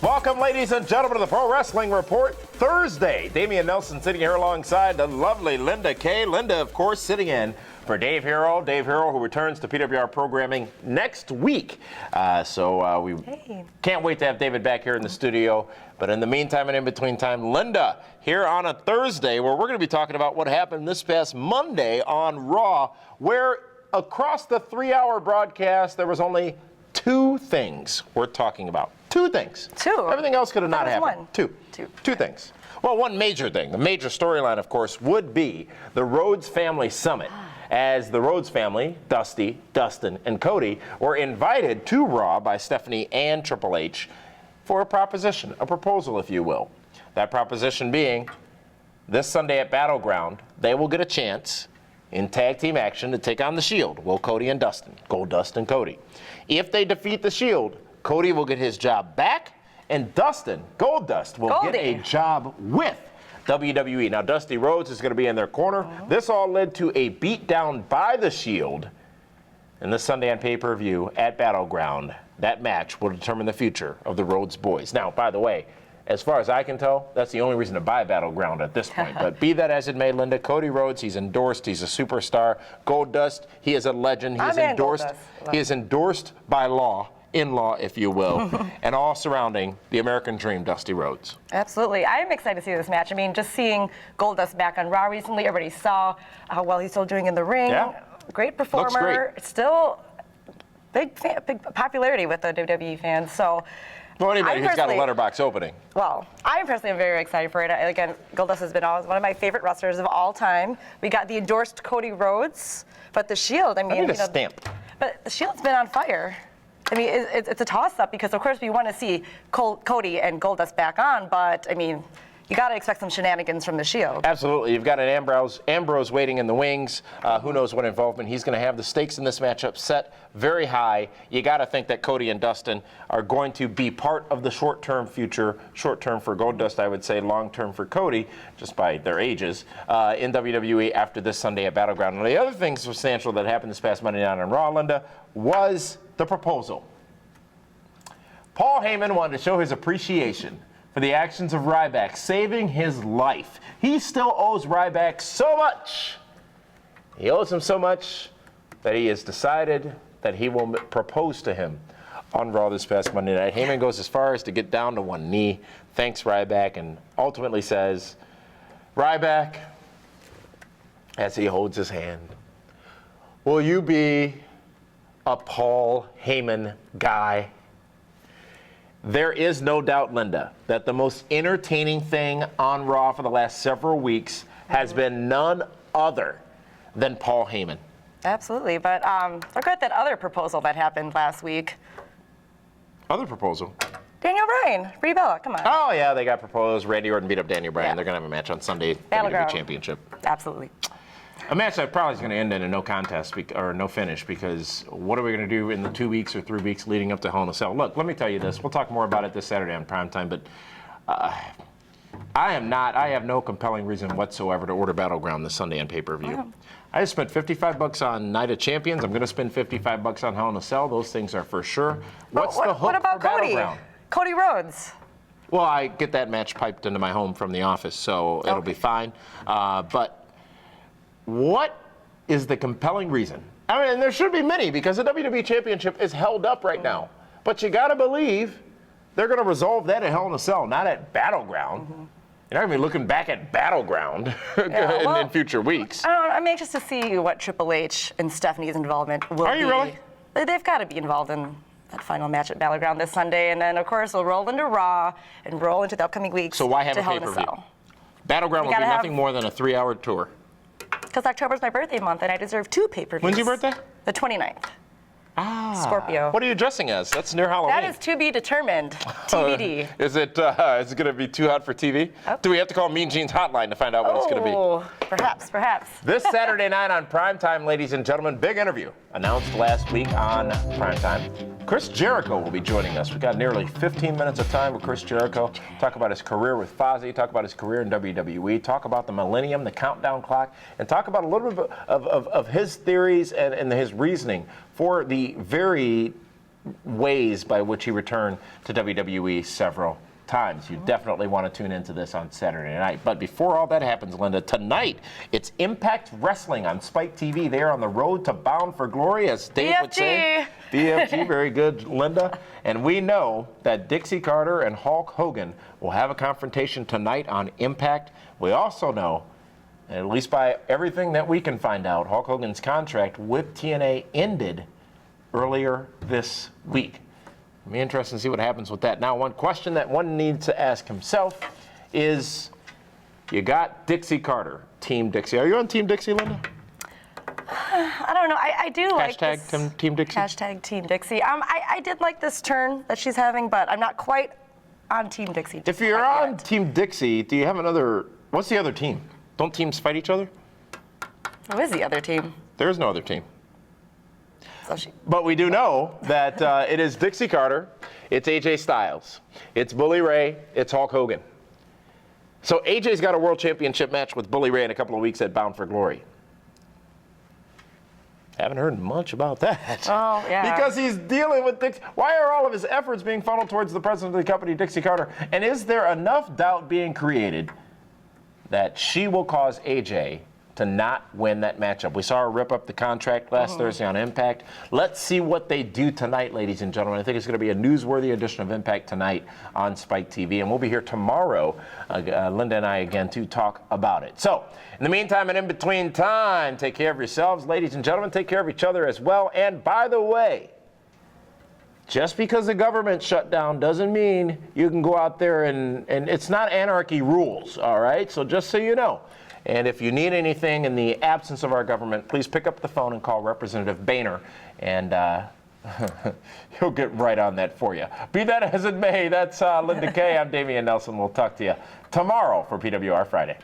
Welcome, ladies and gentlemen, to the Pro Wrestling Report Thursday. Damian Nelson sitting here alongside the lovely Linda Kay. Linda, of course, sitting in for Dave Hero. Dave Hero, who returns to PWR programming next week. We can't wait to have David back here in the studio. But in the meantime and in between time, Linda here on a Thursday where we're going to be talking about what happened this past Monday on Raw, where across the 3-hour broadcast, there was only 2 things worth talking about. 2 things. 2? Everything else could have not happened. One. 2. 2 things. Well, one major thing, the major storyline, of course, would be the Rhodes Family Summit, as the Rhodes family, Dusty, Dustin, and Cody, were invited to Raw by Stephanie and Triple H for a proposition, a proposal, if you will. That proposition being, this Sunday at Battleground, they will get a chance in tag team action to take on the Shield, Will Cody and Dustin, Goldust and Cody. If they defeat the Shield, Cody will get his job back, and Dustin, Goldust, will get a job with WWE. Now, Dusty Rhodes is going to be in their corner. This all led to a beatdown by the Shield, and this Sunday on pay-per-view at Battleground. That match will determine the future of the Rhodes boys. Now, by the way, as far as I can tell, that's the only reason to buy Battleground at this point. But be that as it may, Linda, Cody Rhodes, he's endorsed. He's a superstar. Goldust, he is a legend. He is endorsed. He is endorsed by law, in law, if you will, and all surrounding the American Dream, Dusty Rhodes. Absolutely. I am excited to see this match. I mean, just seeing Goldust back on Raw recently, everybody saw how well he's still doing in the ring. Yeah. Great performer. Looks great. Still big popularity with the WWE fans. So. Well, anybody who's got a letterbox opening. Well, I personally am very excited for it. Again, Goldust has been always one of my favorite wrestlers of all time. We got the endorsed Cody Rhodes, but the Shield, I mean, stamp. But the Shield's been on fire. I mean, it's a toss-up because, of course, we want to see Cody and Goldust back on, but, I mean, you got to expect some shenanigans from the Shield. Absolutely. You've got an Ambrose waiting in the wings. Who knows what involvement he's going to have. The stakes in this matchup set very high. You got to think that Cody and Dustin are going to be part of the short-term future. Short-term for Goldust, I would say. Long-term for Cody, just by their ages, in WWE after this Sunday at Battleground. And the other thing substantial that happened this past Monday night on Raw, Linda, was the proposal. Paul Heyman wanted to show his appreciation for the actions of Ryback, saving his life. He still owes Ryback so much. He owes him so much that he has decided that he will propose to him on Raw this past Monday night. Heyman goes as far as to get down to one knee, thanks Ryback, and ultimately says, Ryback, as he holds his hand, will you be a Paul Heyman guy? There is no doubt, Linda, that the most entertaining thing on Raw for the last several weeks has been none other than Paul Heyman. Absolutely, but look at that other proposal that happened last week. Other proposal? Daniel Bryan, Brie Bella, come on. Oh, yeah, they got proposed. Randy Orton beat up Daniel Bryan. Yeah. They're going to have a match on Sunday, WWE Championship. Absolutely. A match that probably is going to end in a no contest or no finish, because what are we going to do in the 2 weeks or 3 weeks leading up to Hell in a Cell? Look, let me tell you this. We'll talk more about it this Saturday on primetime, but I have no compelling reason whatsoever to order Battleground this Sunday on pay-per-view. Yeah. I just spent $55 on Night of Champions. I'm going to spend $55 on Hell in a Cell. Those things are for sure. What's the hook what about for Cody? Battleground? Cody Rhodes. Well, I get that match piped into my home from the office, so it'll be fine. But what is the compelling reason? I mean, and there should be many, because the WWE Championship is held up right now. But you got to believe they're going to resolve that at Hell in a Cell, not at Battleground. You're not going to be looking back at Battleground in future weeks. I'm anxious to see what Triple H and Stephanie's involvement will be. Are you really? They've got to be involved in that final match at Battleground this Sunday. And then, of course, we'll roll into Raw and roll into the upcoming weeks. So why have a pay-per-view? Battleground will be nothing more than a 3-hour tour. Because October's my birthday month, and I deserve 2 pay-per-views. When's your birthday? The 29th. Scorpio. What are you dressing as? That's near Halloween. That is to be determined. TBD. Is it going to be too hot for TV? Oh. Do we have to call Mean Gene's hotline to find out what it's going to be? Oh, perhaps. This Saturday night on Primetime, ladies and gentlemen, big interview announced last week on Primetime. Chris Jericho will be joining us. We've got nearly 15 minutes of time with Chris Jericho. Talk about his career with Fozzy, talk about his career in WWE, talk about the millennium, the countdown clock, and talk about a little bit of his theories and his reasoning for the very ways by which he returned to WWE several times. You definitely want to tune into this on Saturday night. But before all that happens, Linda, tonight it's Impact Wrestling on Spike TV. They are on the road to Bound for Glory, as Dave would say. BFG, very good, Linda. And we know that Dixie Carter and Hulk Hogan will have a confrontation tonight on Impact. We also know, at least by everything that we can find out, Hulk Hogan's contract with TNA ended earlier this week. It'll be interesting to see what happens with that. Now, one question that one needs to ask himself is, you got Dixie Carter, Team Dixie. Are you on Team Dixie, Linda? I don't know. I do like this. Hashtag Team Dixie? Hashtag Team Dixie. I did like this turn that she's having, but I'm not quite on Team Dixie. If you're on Team Dixie, do you have another, what's the other team? Don't teams fight each other? Who is the other team? There is no other team. So But we do know that it is Dixie Carter, it's AJ Styles, it's Bully Ray, it's Hulk Hogan. So AJ's got a world championship match with Bully Ray in a couple of weeks at Bound for Glory. Haven't heard much about that. Oh, yeah. Because he's dealing with Dixie. Why are all of his efforts being funneled towards the president of the company, Dixie Carter? And is there enough doubt being created that she will cause AJ to not win that matchup? We saw her rip up the contract last Thursday on Impact. Let's see what they do tonight, ladies and gentlemen. I think it's going to be a newsworthy edition of Impact tonight on Spike TV. And we'll be here tomorrow, Linda and I again, to talk about it. So, in the meantime and in between time, take care of yourselves, ladies and gentlemen. Take care of each other as well. And by the way, just because the government shut down doesn't mean you can go out there and it's not anarchy rules, all right? So just so you know. And if you need anything in the absence of our government, please pick up the phone and call Representative Boehner, and he'll get right on that for you. Be that as it may, that's Linda Kay. I'm Damian Nelson. We'll talk to you tomorrow for PWR Friday.